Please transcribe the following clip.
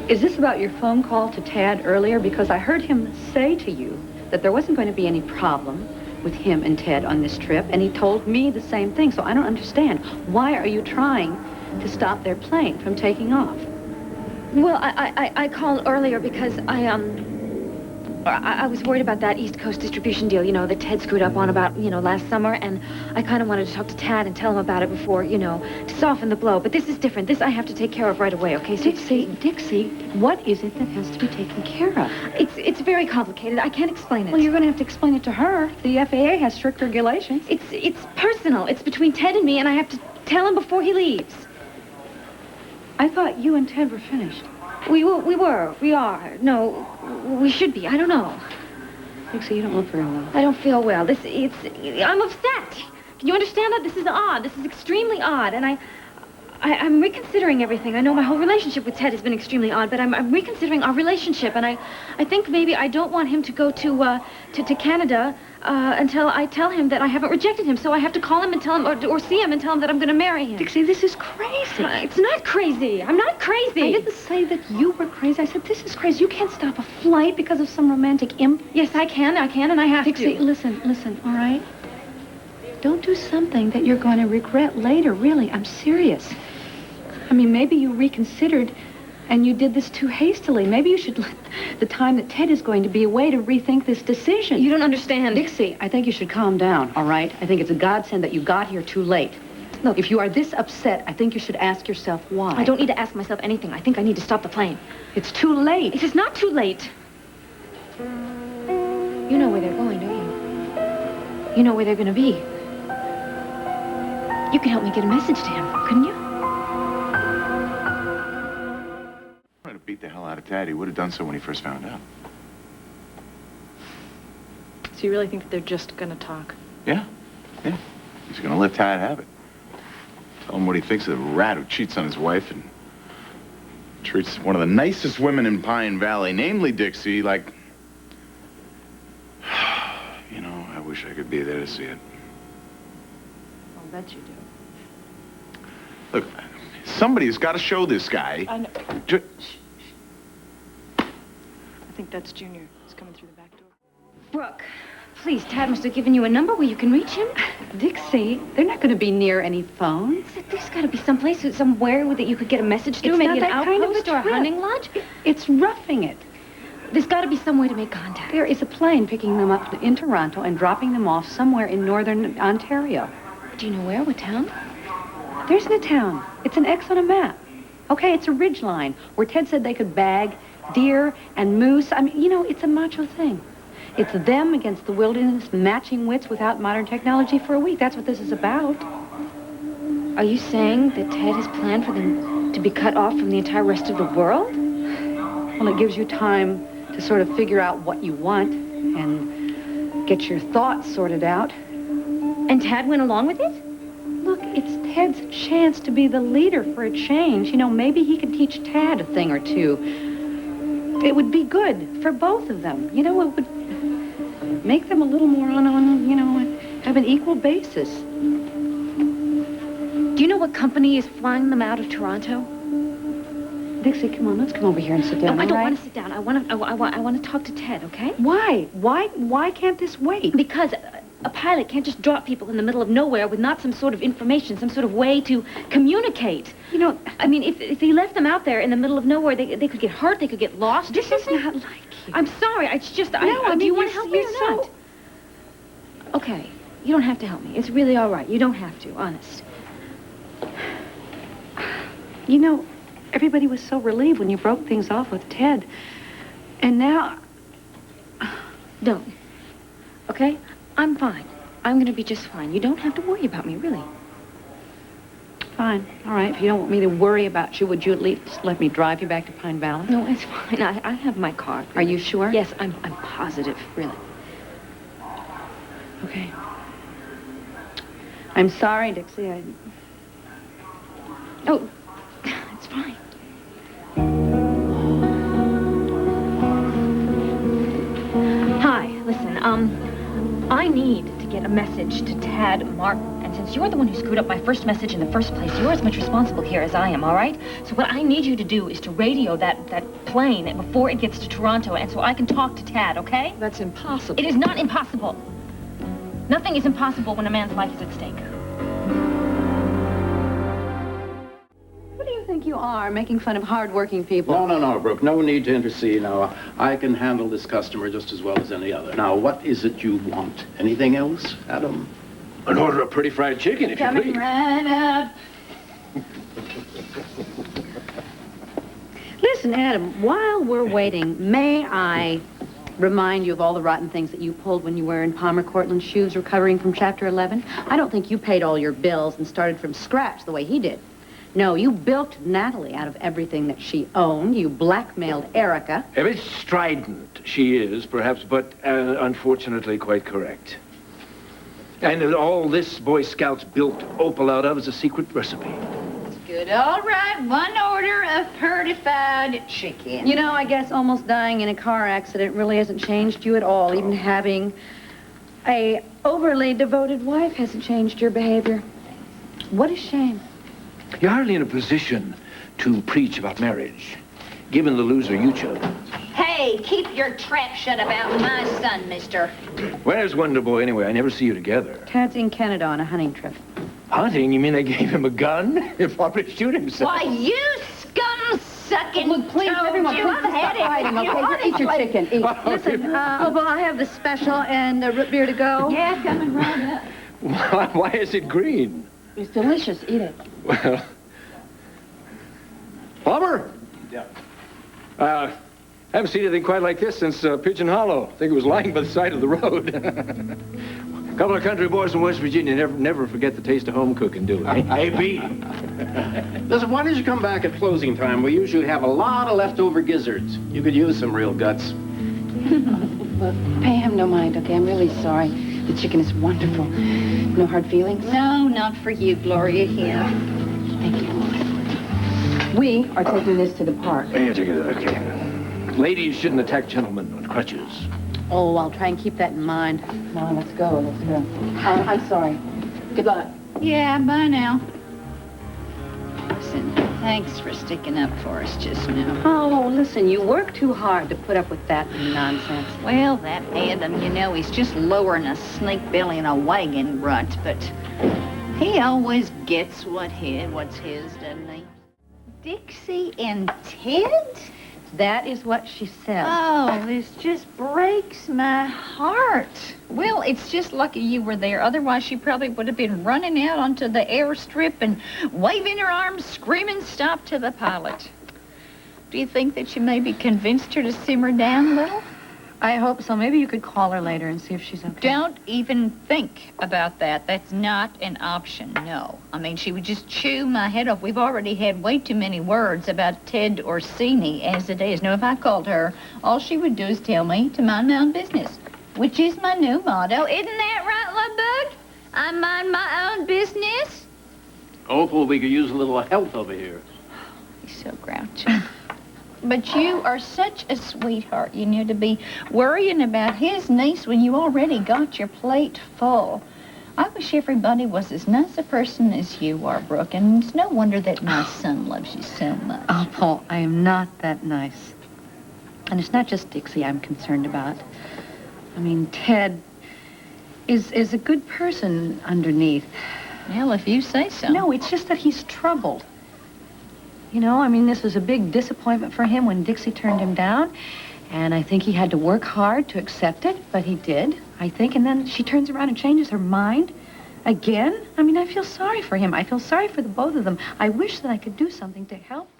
Is this about your phone call to Tad earlier? Because I heard him say to you that there wasn't going to be any problem with him and Ted on this trip, and he told me the same thing, so I don't understand. Why are you trying to stop their plane from taking off? Well, I called earlier because I was worried about that East Coast distribution deal, that Ted screwed up on about, last summer, and I kind of wanted to talk to Tad and tell him about it before, to soften the blow. But this is different. This I have to take care of right away, okay? So Dixie, what is it that has to be taken care of? It's very complicated. I can't explain it. Well, you're going to have to explain it to her. The FAA has strict regulations. It's personal. It's between Ted and me, and I have to tell him before he leaves. I thought you and Ted were finished. We are. No, we should be. I don't know. Dixie, you don't look very well. I don't feel well. I'm upset. Can you understand that? This is odd. This is extremely odd, and I'm reconsidering everything. I know my whole relationship with Ted has been extremely odd, but I'm reconsidering our relationship, and I think maybe I don't want him to go to Canada until I tell him that I haven't rejected him. So I have to call him and tell him, or see him and tell him that I'm going to marry him. Dixie, this is crazy. It's not crazy. I'm not crazy. I didn't say that you were crazy. I said this is crazy. You can't stop a flight because of some romantic imp. Yes, I can, and I have Dixie, to. Dixie, listen, all right? Don't do something that you're going to regret later, really. I'm serious. I mean, maybe you reconsidered and you did this too hastily. Maybe you should let the time that Ted is going to be away to rethink this decision. You don't understand. Dixie, I think you should calm down, all right? I think it's a godsend that you got here too late. Look, if you are this upset, I think you should ask yourself why. I don't need to ask myself anything. I think I need to stop the plane. It's too late. It is not too late. You know where they're going, don't you? You know where they're going to be. You could help me get a message to him, couldn't you? To beat the hell out of Tad, he would have done so when he first found out. So you really think that they're just gonna talk? Yeah. He's gonna let Tad have it. Tell him what he thinks of the rat who cheats on his wife and treats one of the nicest women in Pine Valley, namely Dixie, like... I wish I could be there to see it. I'll bet you do. Look, somebody's got to show this guy. I know. I think that's Junior. He's coming through the back door. Brooke, please, Tad must have given you a number where you can reach him. Dixie, they're not going to be near any phones. There's got to be someplace, somewhere that you could get a message through. It's Maybe not an that kind of outpost a or a trip. hunting lodge. It's roughing it. There's got to be some way to make contact. There is a plane picking them up in Toronto and dropping them off somewhere in northern Ontario. Do you know where? What town? There isn't a town. It's an X on a map. Okay, it's a ridgeline where Ted said they could bag deer and moose. I mean, it's a macho thing. It's them against the wilderness, matching wits without modern technology for a week. That's what this is about. Are you saying that Ted has planned for them to be cut off from the entire rest of the world? Well, it gives you time to sort of figure out what you want and get your thoughts sorted out. And Tad went along with it? Look, it's Ted's chance to be the leader for a change. Maybe he could teach Tad a thing or two. It would be good for both of them. It would make them a little more have an equal basis. Do you know what company is flying them out of Toronto? Dixie, come on, let's come over here and sit down. No, I don't want to sit down. I want to talk to Ted, okay? Why? Why can't this wait? Because a pilot can't just drop people in the middle of nowhere with not some sort of information, some sort of way to communicate. I mean, if he left them out there in the middle of nowhere, they could get hurt, they could get lost. This is not like you. I'm sorry, it's just... No, I mean, do you want to help me or not? Okay, you don't have to help me. It's really all right. You don't have to, honest. Everybody was so relieved when you broke things off with Ted. And now... Don't. Okay? I'm fine. I'm going to be just fine. You don't have to worry about me, really. Fine. All right. If you don't want me to worry about you, would you at least let me drive you back to Pine Valley? No, it's fine. I have my car. Are you sure? Yes, I'm positive, really. Okay. I'm sorry, Dixie. Oh, it's fine. Hi, listen, I need to get a message to Tad Martin, and since because you're the one who screwed up my first message in the first place. You're as much responsible here as I am, all right? So what I need you to do is to radio that plane before it gets to Toronto, and so I can talk to Tad, okay? That's impossible. It is not impossible. Nothing is impossible when a man's life is at stake. What do you think you are, making fun of hard-working people? No, Brooke. No need to intercede. Now, I can handle this customer just as well as any other. Now, what is it you want? Anything else, Adam? An order of pretty fried chicken, if you please. Coming right up. Listen, Adam, while we're waiting, may I remind you of all the rotten things that you pulled when you were in Palmer Cortland's shoes recovering from Chapter 11? I don't think you paid all your bills and started from scratch the way he did. No, you bilked Natalie out of everything that she owned. You blackmailed Erica. A bit strident, she is, perhaps, but unfortunately quite correct. And all this Boy Scouts built Opal out of is a secret recipe. Good. All right. One order of certified chicken. You know, I guess almost dying in a car accident really hasn't changed you at all. Even having a overly devoted wife hasn't changed your behavior. What a shame. You're hardly in a position to preach about marriage, given the loser you chose. Hey, keep your trap shut about my son, mister. Where's Wonder Boy, anyway? I never see you together. Tad's in Canada on a hunting trip. Hunting? You mean they gave him a gun? He'll probably shoot himself. Why, you scum-sucking Look, please, toad, everyone, you please have stop had it. fighting, You okay? want Eat your it. chicken. Eat. Listen, Opal, I have the special and the root beer to go. Yeah, coming right up. Why is it green? It's delicious. Eat it. Well... Palmer? Yeah. Haven't seen anything quite like this since Pigeon Hollow. I think it was lying by the side of the road. A couple of country boys from West Virginia never forget the taste of home cooking, do they? A.B. Listen, why don't you come back at closing time? We usually have a lot of leftover gizzards. You could use some real guts. Look, pay him no mind, okay? I'm really sorry. The chicken is wonderful. No hard feelings? No, not for you, Gloria, here. Thank you. We are taking this to the park. Yeah, take it. Okay. Ladies shouldn't attack gentlemen with crutches. Oh, I'll try and keep that in mind. Come on, let's go. I'm sorry. Good luck. Yeah, bye now. Listen, thanks for sticking up for us just now. Oh, listen, you work too hard to put up with that nonsense. Well, that Adam, you know, he's just lowering a snake belly in a wagon rut, but he always gets what's his, doesn't he? Dixie and Ted? That is what she said. Oh, this just breaks my heart. Well, it's just lucky you were there. Otherwise, she probably would have been running out onto the airstrip and waving her arms, screaming stop to the pilot. Do you think that you maybe convinced her to simmer down a little? I hope so. Maybe you could call her later and see if she's okay. Don't even think about that. That's not an option, no. I mean, she would just chew my head off. We've already had way too many words about Ted Orsini as it is. Now, if I called her, all she would do is tell me to mind my own business, which is my new motto. Isn't that right, love bug? I mind my own business. Opal, we could use a little help over here. He's so grouchy. But you are such a sweetheart, you know, to be worrying about his niece when you already got your plate full. I wish everybody was as nice a person as you are, Brooke, and it's no wonder that my son loves you so much. Oh, Paul, I am not that nice. And it's not just Dixie I'm concerned about. I mean, Ted is a good person underneath. Well, if you say so. No, it's just that he's troubled. You know, I mean, this was a big disappointment for him when Dixie turned him down. And I think he had to work hard to accept it, but he did, I think. And then she turns around and changes her mind again. I mean, I feel sorry for him. I feel sorry for the both of them. I wish that I could do something to help